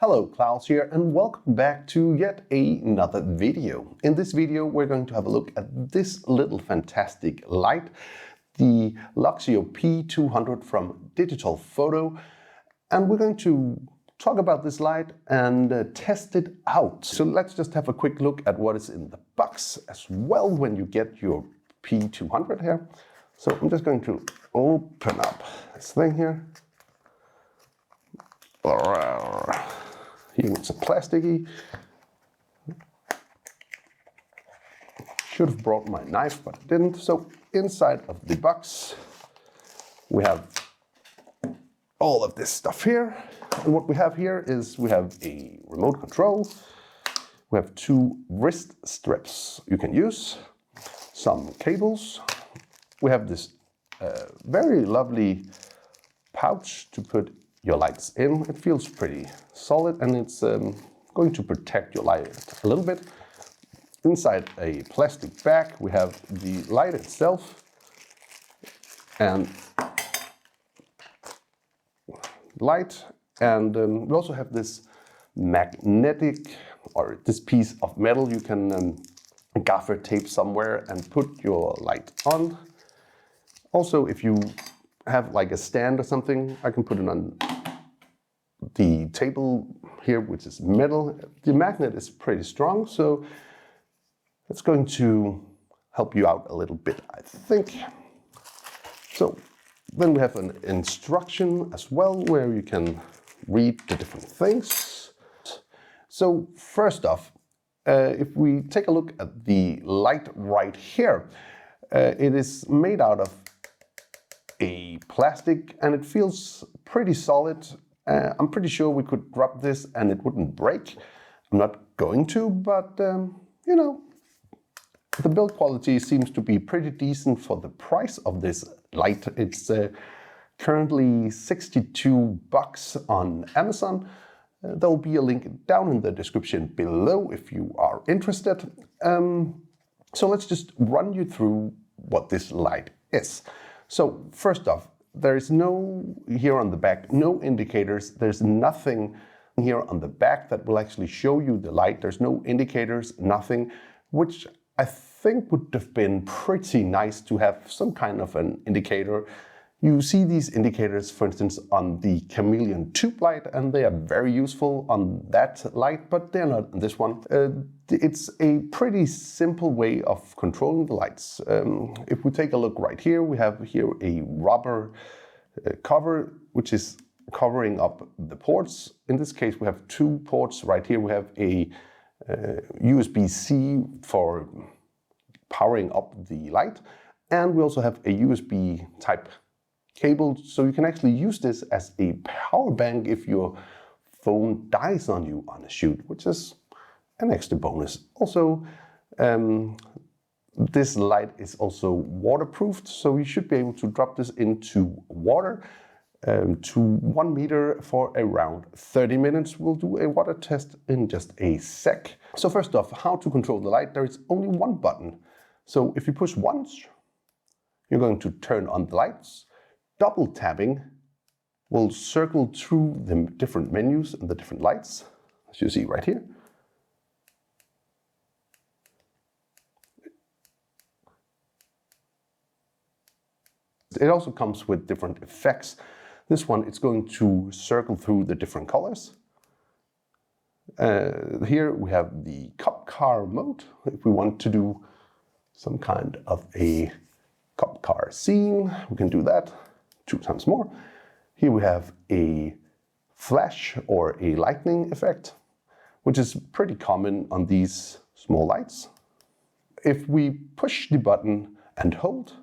Hello, Klaus here, and welcome back to yet another video. In this video, we're going to have a look at this little fantastic light, the Luxceo P200 from DigitalFoto, and we're going to talk about this light and test it out. So let's just have a quick look at what is in the box as well when you get your P200 here. So I'm just going to open up this thing here. Here it's a plasticky. Should have brought my knife, but I didn't. So inside of the box, we have all of this stuff here. And what we have here is we have a remote control. We have two wrist straps you can use, some cables. We have this very lovely pouch to put your lights in. It feels pretty solid and it's going to protect your light a little bit. Inside a plastic bag we have the light itself and light, and we also have this magnetic, or this piece of metal you can gaffer tape somewhere and put your light on. Also, if you have like a stand or something, I can put it on the table here, which is metal. The magnet is pretty strong, so it's going to help you out a little bit, I think. So then we have an instruction as well, where you can read the different things. So first off, if we take a look at the light right here, it is made out of a plastic and it feels pretty solid. I'm pretty sure we could rub this and it wouldn't break. I'm not going to, but you know, the build quality seems to be pretty decent for the price of this light. It's currently $62 on Amazon. There'll be a link down in the description below if you are interested. So let's just run you through what this light is. So first off, there is no, here on the back, no indicators. There's nothing here on the back that will actually show you the light. There's no indicators, nothing, which I think would have been pretty nice to have some kind of an indicator. You see these indicators, for instance, on the Chameleon tube light, and they are very useful on that light, but they're not on this one. It's a pretty simple way of controlling the lights. If we take a look right here, we have here a rubber cover, which is covering up the ports. In this case, we have two ports right here. We have a USB-C for powering up the light, and we also have a USB type cable, so you can actually use this as a power bank if your phone dies on you on a shoot, which is an extra bonus. Also, this light is also waterproofed, so you should be able to drop this into water to 1 meter for around 30 minutes. We'll do a water test in just a sec. So first off, how to control the light. There is only one button. So if you push once, you're going to turn on the lights. Double tapping will circle through the different menus and the different lights, as you see right here. It also comes with different effects. This one, it's going to circle through the different colors. Here we have the cop car mode. If we want to do some kind of a cop car scene, we can do that 2 times more. Here we have a flash or a lightning effect, which is pretty common on these small lights. If we push the button and hold,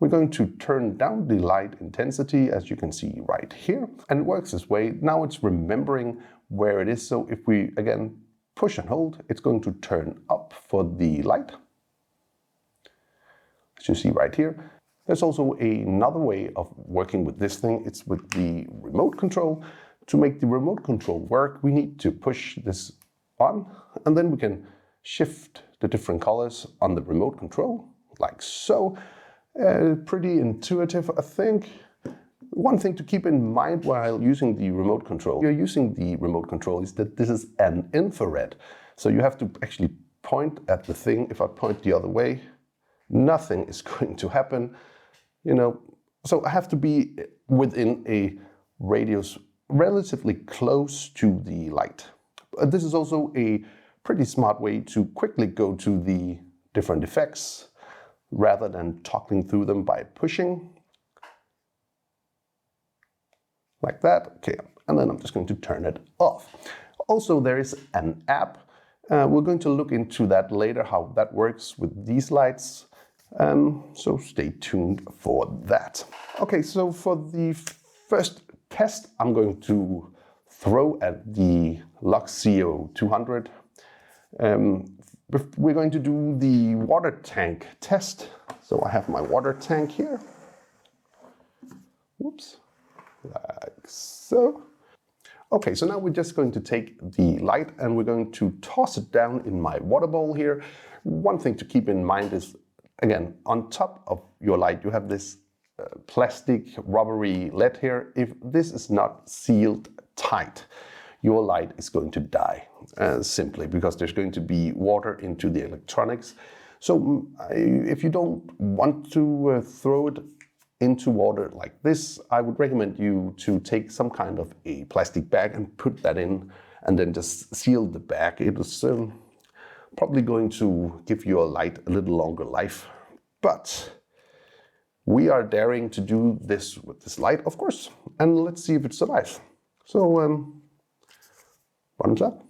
we're going to turn down the light intensity, as you can see right here, and it works this way. Now it's remembering where it is, so if we again push and hold, it's going to turn up for the light, as you see right here. There's also another way of working with this thing. It's with the remote control. To make the remote control work, we need to push this on, and then we can shift the different colors on the remote control, like so. Pretty intuitive, I think. One thing to keep in mind while using the remote control, is that this is an infrared. So you have to actually point at the thing. If I point the other way, nothing is going to happen, you know. So I have to be within a radius relatively close to the light. This is also a pretty smart way to quickly go to the different effects rather than toggling through them by pushing. Like that, okay, and then I'm just going to turn it off. Also, there is an app. We're going to look into that later, how that works with these lights. So stay tuned for that. Okay, so for the first test, I'm going to throw at the Luxceo 200. We're going to do the water tank test. So I have my water tank here. Whoops. Like so. Okay, so now we're just going to take the light and we're going to toss it down in my water bowl here. One thing to keep in mind is, again, on top of your light you have this plastic rubbery lid here. If this is not sealed tight, your light is going to die, simply because there's going to be water into the electronics. So if you don't want to throw it into water like this, I would recommend you to take some kind of a plastic bag and put that in and then just seal the bag. It is probably going to give your light a little longer life. But we are daring to do this with this light, of course, and let's see if it survives. So bottoms up.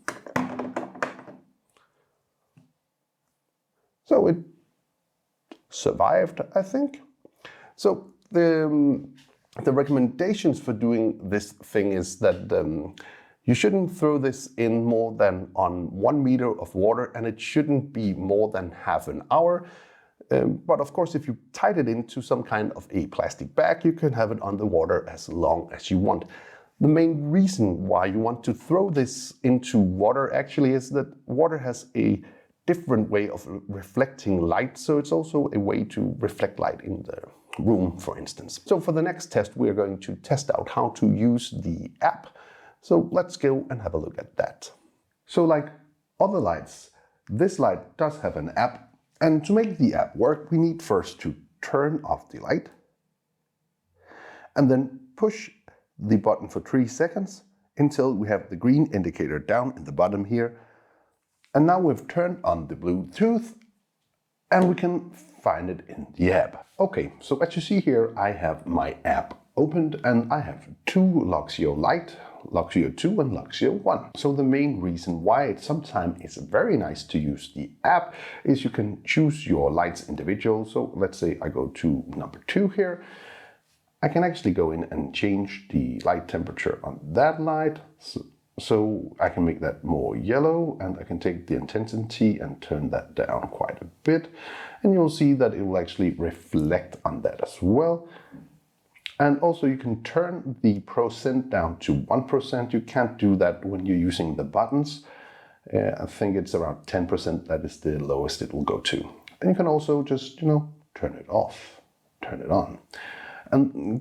So it survived, I think. So the recommendations for doing this thing is that you shouldn't throw this in more than on 1 meter of water, and it shouldn't be more than half an hour. But of course, if you tied it into some kind of a plastic bag, you can have it on the water as long as you want. The main reason why you want to throw this into water actually is that water has a different way of reflecting light, so it's also a way to reflect light in the room, for instance. So for the next test, we're going to test out how to use the app. So let's go and have a look at that. So like other lights, this light does have an app, and to make the app work, we need first to turn off the light and then push the button for 3 seconds until we have the green indicator down in the bottom here. And now we've turned on the Bluetooth and we can find it in the app. Okay, so as you see here, I have my app opened and I have 2 Luxceo Light, Luxceo 2 and Luxceo 1. So the main reason why it sometimes is very nice to use the app is you can choose your lights individual. So let's say I go to number 2 here. I can actually go in and change the light temperature on that light. So I can make that more yellow, and I can take the intensity and turn that down quite a bit. And you'll see that it will actually reflect on that as well. And also you can turn the percent down to 1%. You can't do that when you're using the buttons. I think it's around 10%. That is the lowest it will go to. And you can also just, turn it off, turn it on. And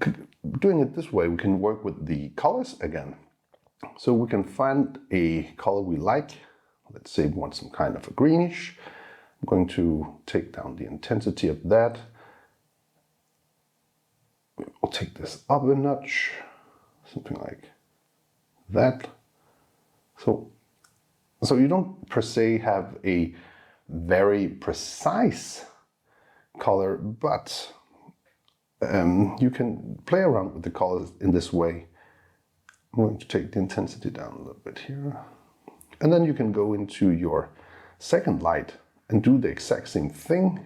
doing it this way, we can work with the colors again. So we can find a color we like. Let's say we want some kind of a greenish. I'm going to take down the intensity of that. We'll take this up a notch, something like that. So you don't per se have a very precise color, but you can play around with the colors in this way. I'm going to take the intensity down a little bit here. And then you can go into your second light and do the exact same thing.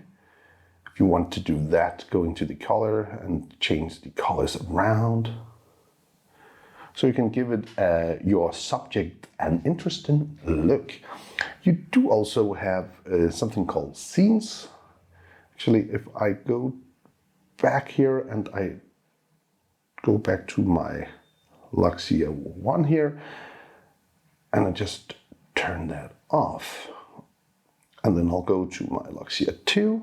If you want to do that, go into the color and change the colors around. So you can give it your subject an interesting look. You do also have something called scenes. Actually, if I go back here and I go back to my Luxceo 1 here, and I just turn that off. And then I'll go to my Luxceo 2.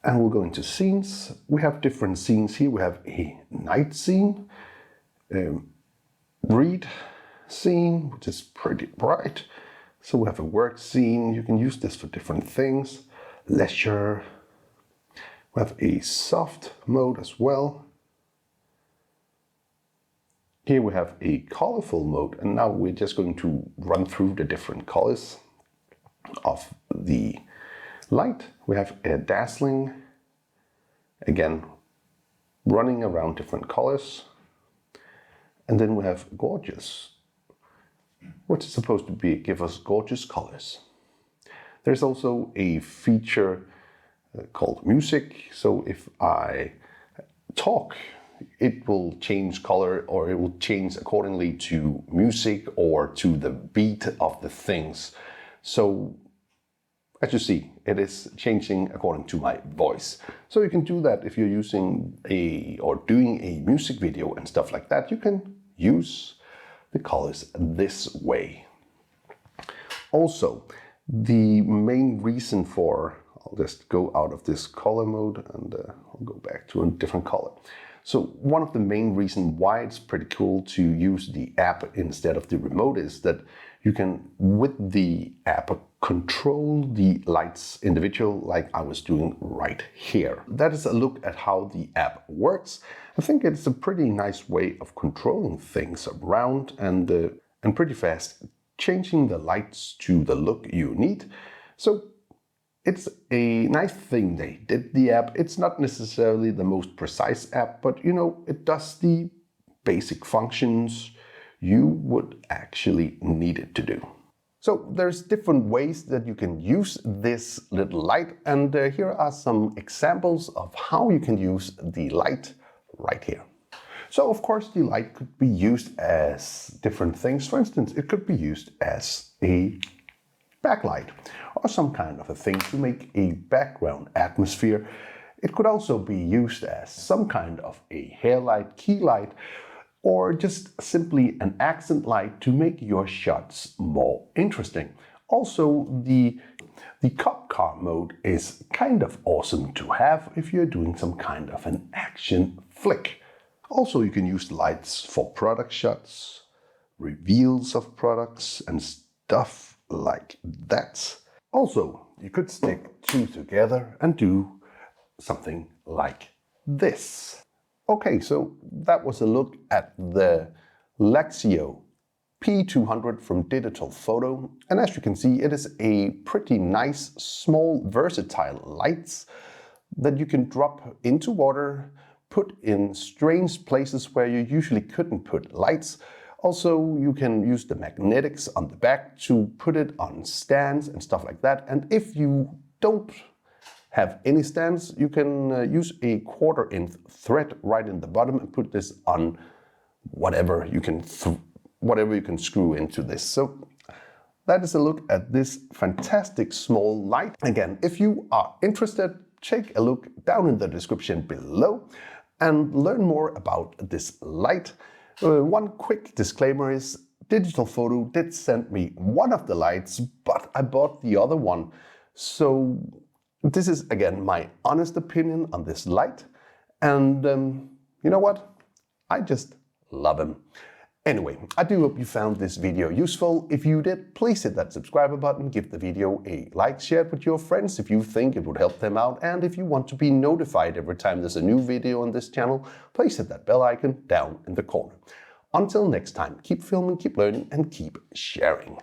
And we'll go into scenes. We have different scenes here. We have a night scene, read scene, which is pretty bright. So we have a work scene. You can use this for different things. Leisure. We have a soft mode as well. Here we have a colorful mode, and now we're just going to run through the different colors of the light. We have a dazzling, again, running around different colors. And then we have gorgeous, which is supposed to give us gorgeous colors. There's also a feature called music. So if I talk, it will change color, or it will change accordingly to music or to the beat of the things. So as you see, it is changing according to my voice. So you can do that if you're using or doing a music video and stuff like that. You can use the colors this way. Also, the main reason for, I'll just go out of this color mode and I'll go back to a different color. So one of the main reasons why it's pretty cool to use the app instead of the remote is that you can, with the app, control the lights individual like I was doing right here. That is a look at how the app works. I think it's a pretty nice way of controlling things around and pretty fast, changing the lights to the look you need. So it's a nice thing they did, the app. It's not necessarily the most precise app, but you know, it does the basic functions you would actually need it to do. So there's different ways that you can use this little light, and here are some examples of how you can use the light right here. So of course the light could be used as different things. For instance, it could be used as a backlight or some kind of a thing to make a background atmosphere. It could also be used as some kind of a hair light, key light, or just simply an accent light to make your shots more interesting. Also, the cop car mode is kind of awesome to have if you're doing some kind of an action flick. Also, you can use lights for product shots, reveals of products and stuff like that. Also, you could stick two together and do something like this. Okay, so that was a look at the Luxceo P200 from DigitalFoto. And as you can see, it is a pretty nice, small, versatile lights that you can drop into water, put in strange places where you usually couldn't put lights. Also, you can use the magnetics on the back to put it on stands and stuff like that. And if you don't have any stands, you can use a 1/4" thread right in the bottom and put this on whatever you can screw into this. So that is a look at this fantastic small light. Again, if you are interested, take a look down in the description below and learn more about this light. One quick disclaimer is DigitalFoto did send me one of the lights, but I bought the other one. So this is, again, my honest opinion on this light. And you know what? I just love them. Anyway, I do hope you found this video useful. If you did, please hit that subscribe button, give the video a like, share it with your friends if you think it would help them out. And if you want to be notified every time there's a new video on this channel, please hit that bell icon down in the corner. Until next time, keep filming, keep learning, and keep sharing.